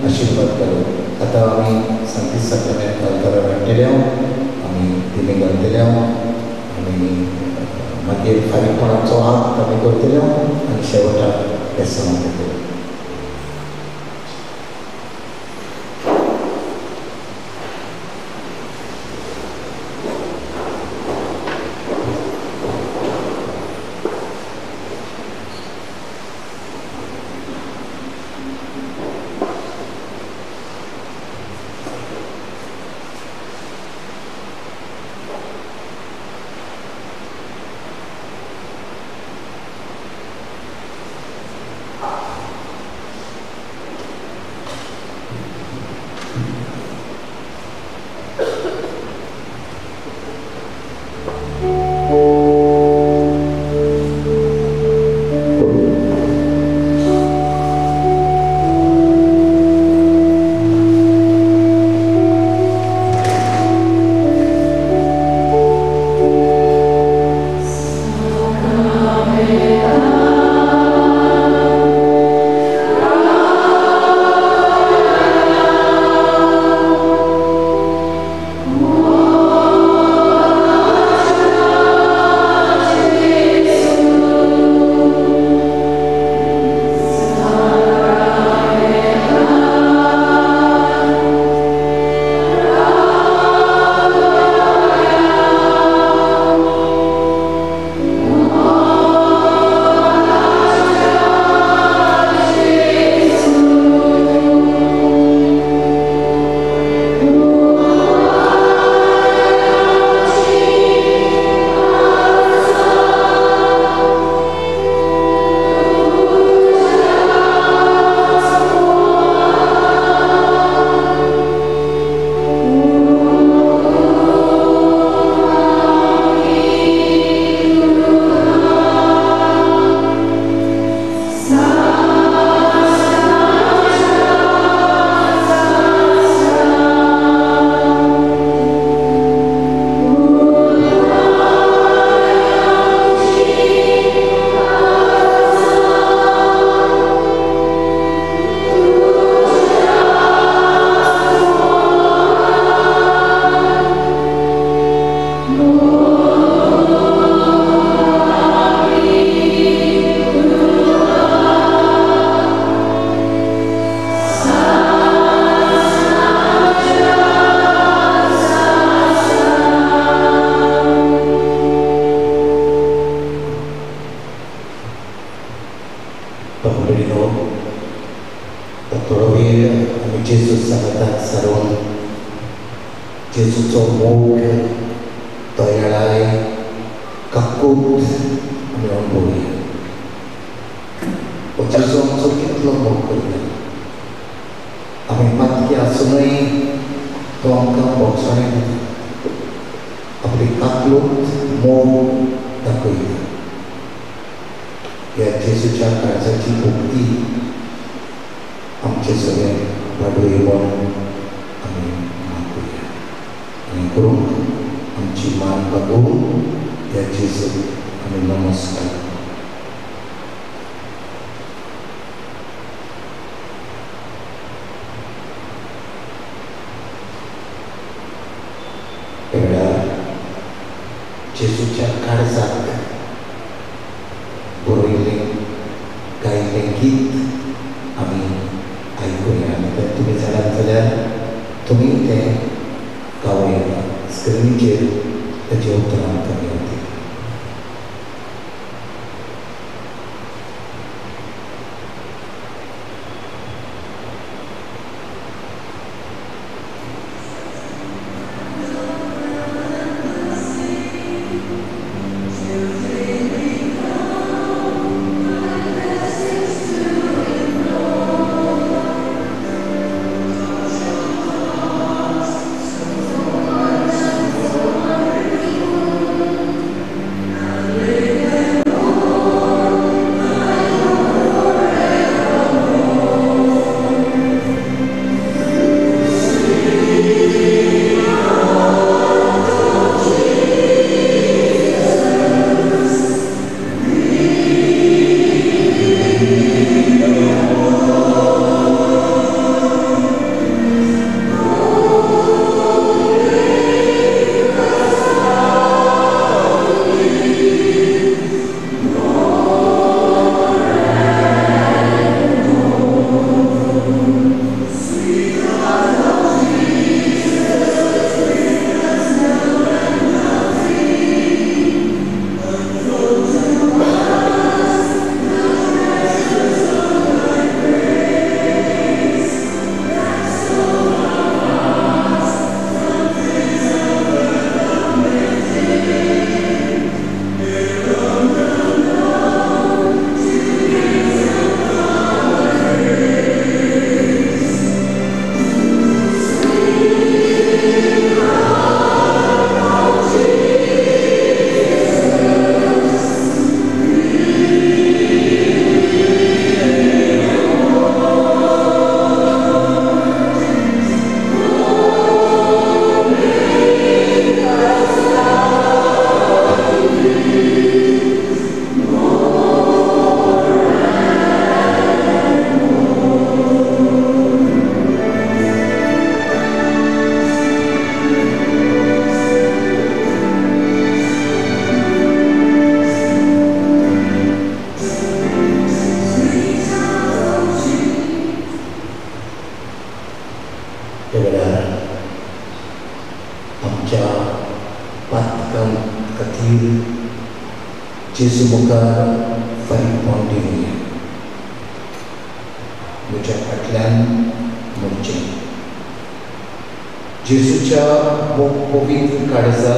आशिर्वाद करूं. आतां आमी सांती साक्रामेंत घालतले वांटलेले आमी दिमी घालतले आमी मागीर फारीकपणाचो हात आमी करतले आनी शेवटाक बेसन घेतले. जेजूचो मोग दयाळाय काकूट आमी अणभवया. जेजू आमचो कितलो मोग करता. आमी मातकी आसुनूय तो आमकां भोगसाणें दिता. आपली काकूट मोग दाखयता. ह्या जेजूच्या काळजाची भक्ती आमचे सगळे वाडोळी म्हणून आमी मागुया. आनी करून आमची मान लागून ह्या जेजूक आमी नमस्कार. जेजूच्या काळजाक बरयलें गायलें गीत आमी आयकुया आनी जर तुमी जाणात जाल्यार तुमी तें गावया स्क्रिनीचेर ताचें उतरां आमकां मेळटलीं. जेजू मुखार फारीकपण दिवया. म्हज्या फाटल्यान म्हणचें जेजूच्या पवित्र काळजा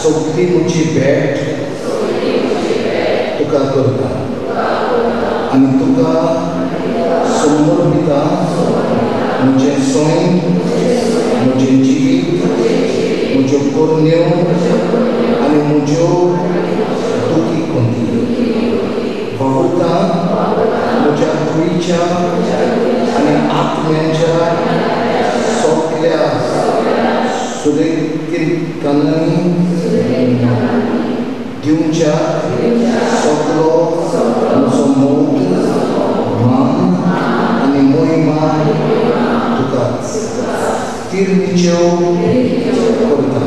सगळी म्हजी भेट तुका करता आनी तुका समर्पिता म्हजें सैम म्हजें जिवीत म्हज्यो पोरण्यो आनी म्हज्यो दुखी खंती वावुरता म्हज्या कुडीच्या आनी आत्म्याच्या सगळ्या सुरेकांनी दिवच्या सगळो म्हजो मोग मान आनी मोहिमा तुकाच तिर्मीच्यो करता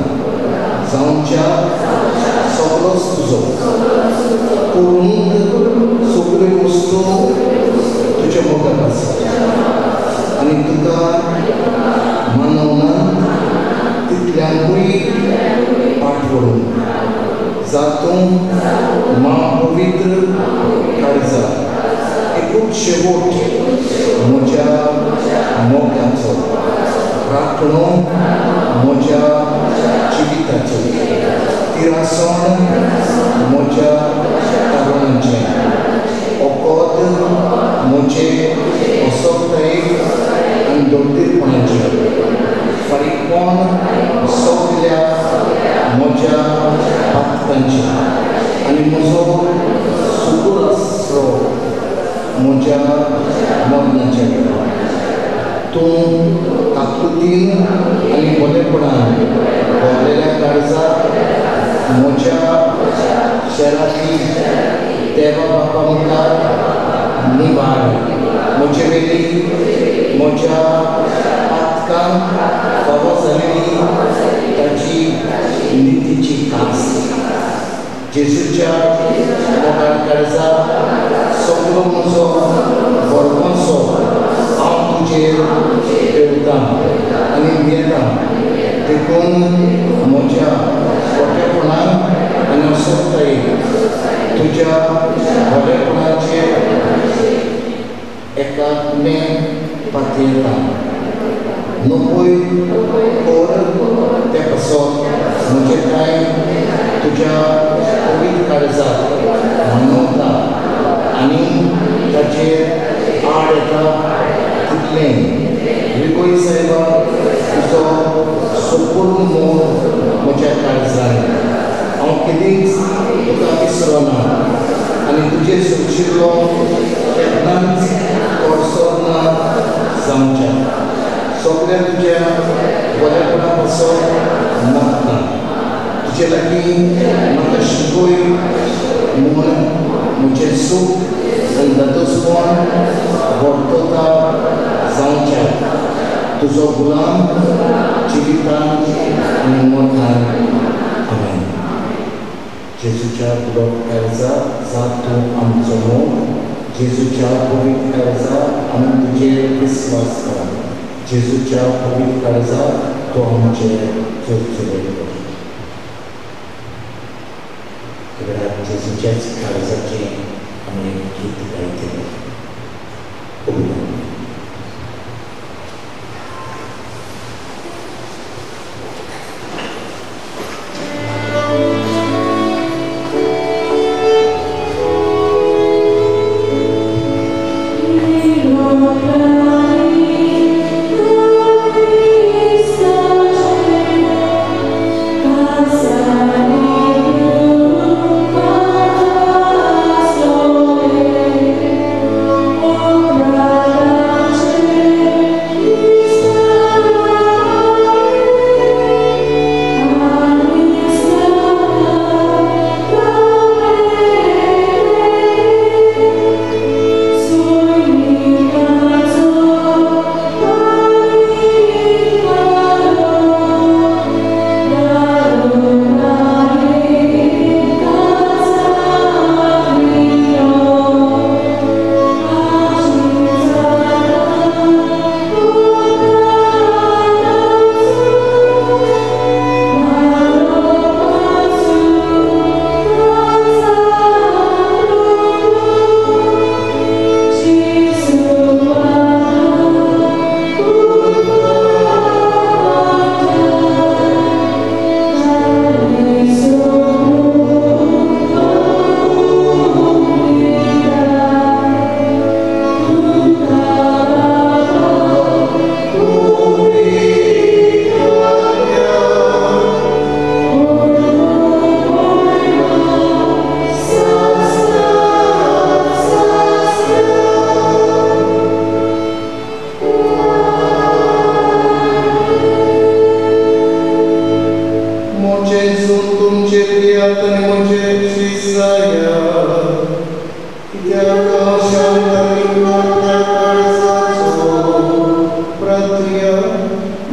जावच्या सगळोच तुजो करूंक सगळ्यो वस्तू तुज्या मोगाक आसा आनी तुका मानवना तितल्यांकूय पाठवडून जातूंत महापवित्र काळजा एकूच शेवट म्हज्या मोगाचो राखणो म्हज्या जिविताचो तिरासण म्हज्या तारुणाचें ओकोद म्हजें असोगतायेक आनी दोळतीरपणाचें फारीकपण सगळ्या म्हज्या पातकांचें आनी म्हजो सुगूर आसरो म्हज्या मरणाचें तूं ताकतीन आनी बरेपणान भरलेल्या काळजाक म्हज्या शहरांतली देवा बापा मुखार निवाड म्हजे वेली म्हज्या पातकांक फावो जालेली जेजूच्या मोगाळ काळजा सगळो म्हजो बरोवचो हांव तुजेर देवतां आनी भियेतां देखून म्हज्या खोटेपणान आनी असोतायेक तुज्या बरेपणाचे एकात्मे पातयेतां नोकूय कोर ते पासत म्हजें कांय तुज्या पवित्र काळजाक मनवता आनी ताचेर आड येता तितलें रिकोय सायबा तुजो संपूर्ण मोग म्हज्या काळजान हांव केदींच तुका विसरना आनी तुजेर सोडशिल्लो केन्नाच कोडसोना जावच्या सगळ्या तुज्या बरेपणा पासत मागता तुजे लागीं म्हाका शिकोय म्हूण म्हजें सूख आनी दादोसपण वर्तता जावच्या तुजो गुलाम जिवितान आनी मोठान आमेन. जेजूच्या पुरब काळजा जात तूं आमचो मोग जेजूच्या पवित्र काळजा आमी तुजेर विस्वास करा जेजूच्या पवित्र काळजा तो आमचे चुरचुरयलो. जेजूच्याच काळजाचे आमी गीत गायतले.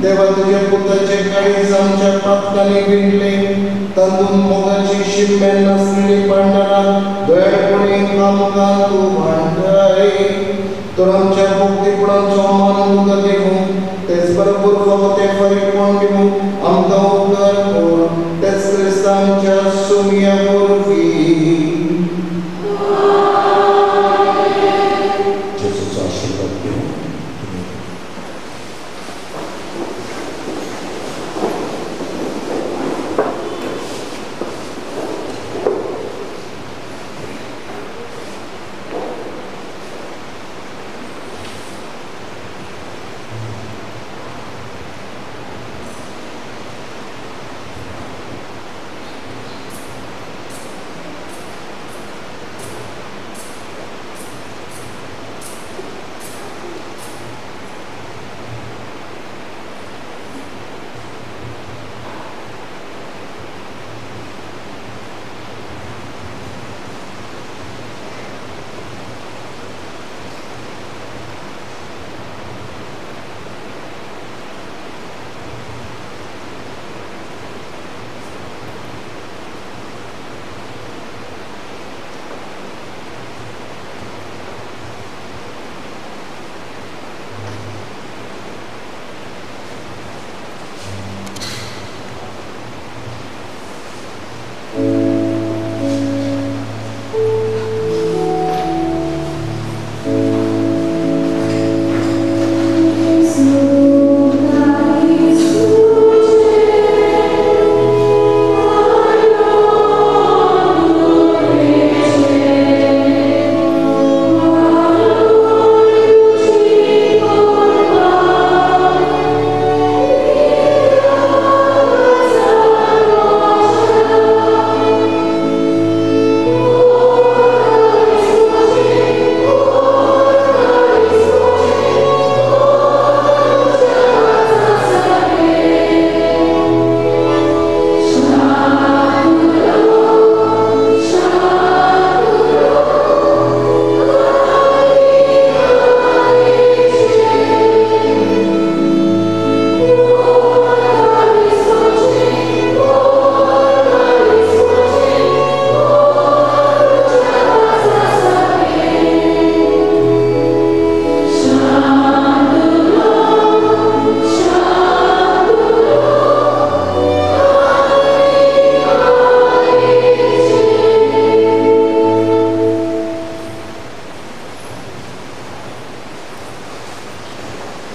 देवा तुझ्या पुताचे काळीज आमच्या पातकांनी विणले तातूंत मोगाची शिंप्यान नासलेली पांडरां दयाळपणी आमकां तूं भांडाय तर आमच्या भोगतीपणाचो